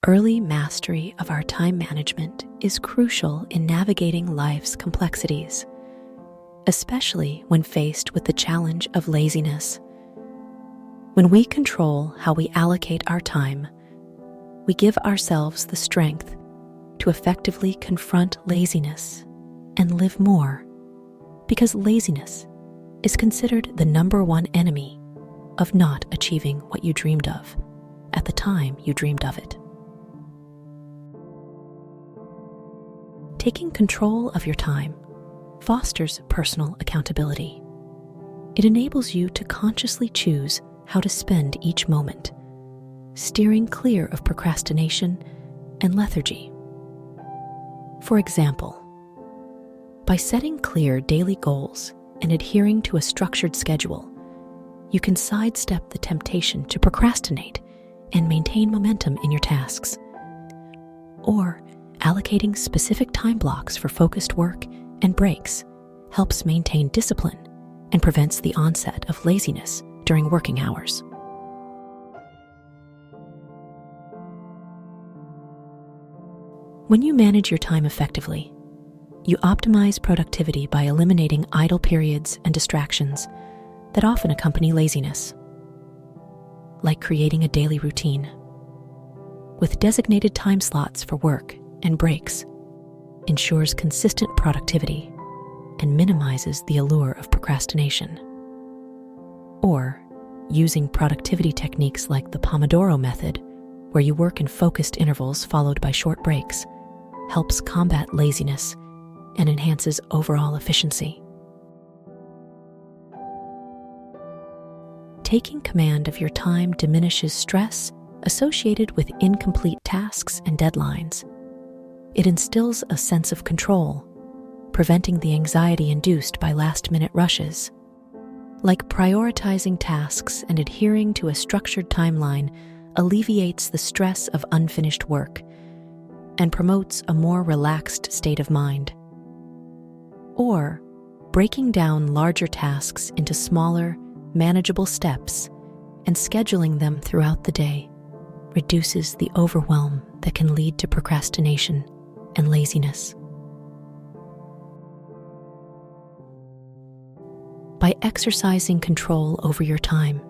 Early mastery of our time management is crucial in navigating life's complexities, especially when faced with the challenge of laziness. When we control how we allocate our time, we give ourselves the strength to effectively confront laziness and live more, because laziness is considered the #1 enemy of not achieving what you dreamed of at the time you dreamed of it. Taking control of your time fosters personal accountability. It enables you to consciously choose how to spend each moment, steering clear of procrastination and lethargy. For example, by setting clear daily goals and adhering to a structured schedule, you can sidestep the temptation to procrastinate and maintain momentum in your tasks. Or allocating specific time blocks for focused work and breaks helps maintain discipline and prevents the onset of laziness during working hours. When you manage your time effectively, you optimize productivity by eliminating idle periods and distractions that often accompany laziness, like creating a daily routine with designated time slots for work and breaks, ensures consistent productivity and minimizes the allure of procrastination. Or using productivity techniques like the Pomodoro method, where you work in focused intervals followed by short breaks, helps combat laziness and enhances overall efficiency. Taking command of your time diminishes stress associated with incomplete tasks and deadlines. It instills a sense of control, preventing the anxiety induced by last-minute rushes. Like prioritizing tasks and adhering to a structured timeline alleviates the stress of unfinished work and promotes a more relaxed state of mind. Or breaking down larger tasks into smaller, manageable steps and scheduling them throughout the day reduces the overwhelm that can lead to procrastination and laziness. By exercising control over your time,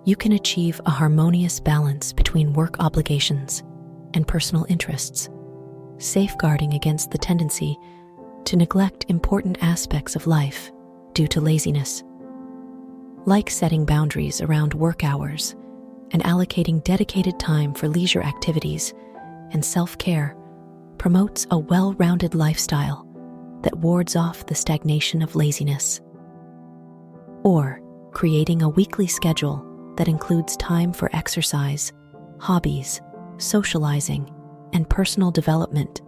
you can achieve a harmonious balance between work obligations and personal interests, safeguarding against the tendency to neglect important aspects of life due to laziness. Like setting boundaries around work hours and allocating dedicated time for leisure activities and self-care promotes a well-rounded lifestyle that wards off the stagnation of laziness. Or creating a weekly schedule that includes time for exercise, hobbies, socializing, and personal development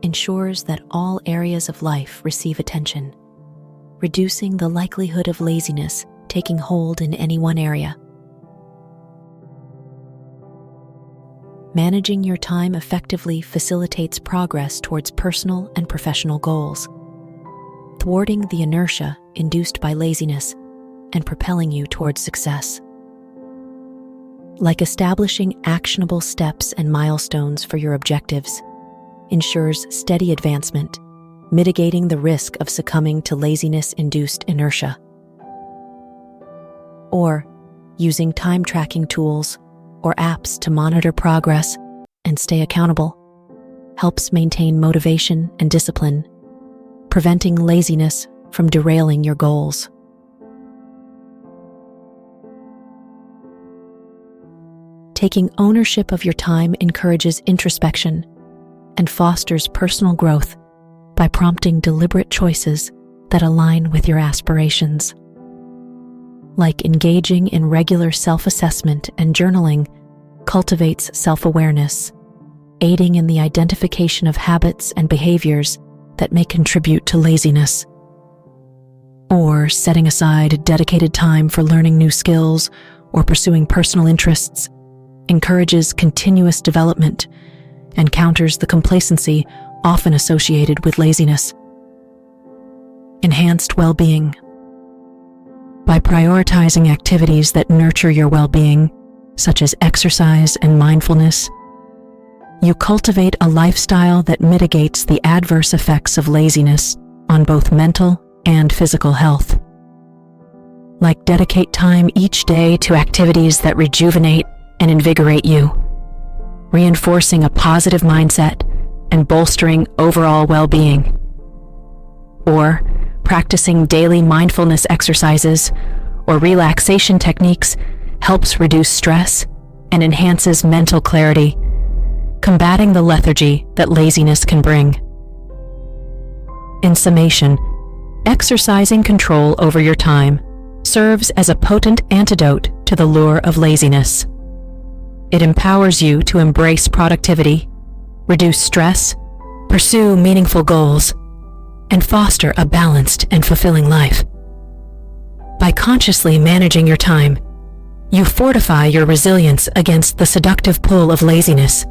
ensures that all areas of life receive attention, reducing the likelihood of laziness taking hold in any one area. Managing your time effectively facilitates progress towards personal and professional goals, thwarting the inertia induced by laziness and propelling you towards success. Like establishing actionable steps and milestones for your objectives, ensures steady advancement, mitigating the risk of succumbing to laziness-induced inertia. Or using time tracking tools or apps to monitor progress and stay accountable helps maintain motivation and discipline, preventing laziness from derailing your goals. Taking ownership of your time encourages introspection and fosters personal growth by prompting deliberate choices that align with your aspirations. Like engaging in regular self-assessment and journaling cultivates self-awareness, aiding in the identification of habits and behaviors that may contribute to laziness. Or setting aside dedicated time for learning new skills or pursuing personal interests encourages continuous development and counters the complacency often associated with laziness. Enhanced well-being. By prioritizing activities that nurture your well-being, such as exercise and mindfulness, you cultivate a lifestyle that mitigates the adverse effects of laziness on both mental and physical health. Like dedicate time each day to activities that rejuvenate and invigorate you, reinforcing a positive mindset and bolstering overall well-being. Or practicing daily mindfulness exercises or relaxation techniques helps reduce stress and enhances mental clarity, combating the lethargy that laziness can bring. In summation, exercising control over your time serves as a potent antidote to the lure of laziness. It empowers you to embrace productivity, reduce stress, pursue meaningful goals, and foster a balanced and fulfilling life. By consciously managing your time, you fortify your resilience against the seductive pull of laziness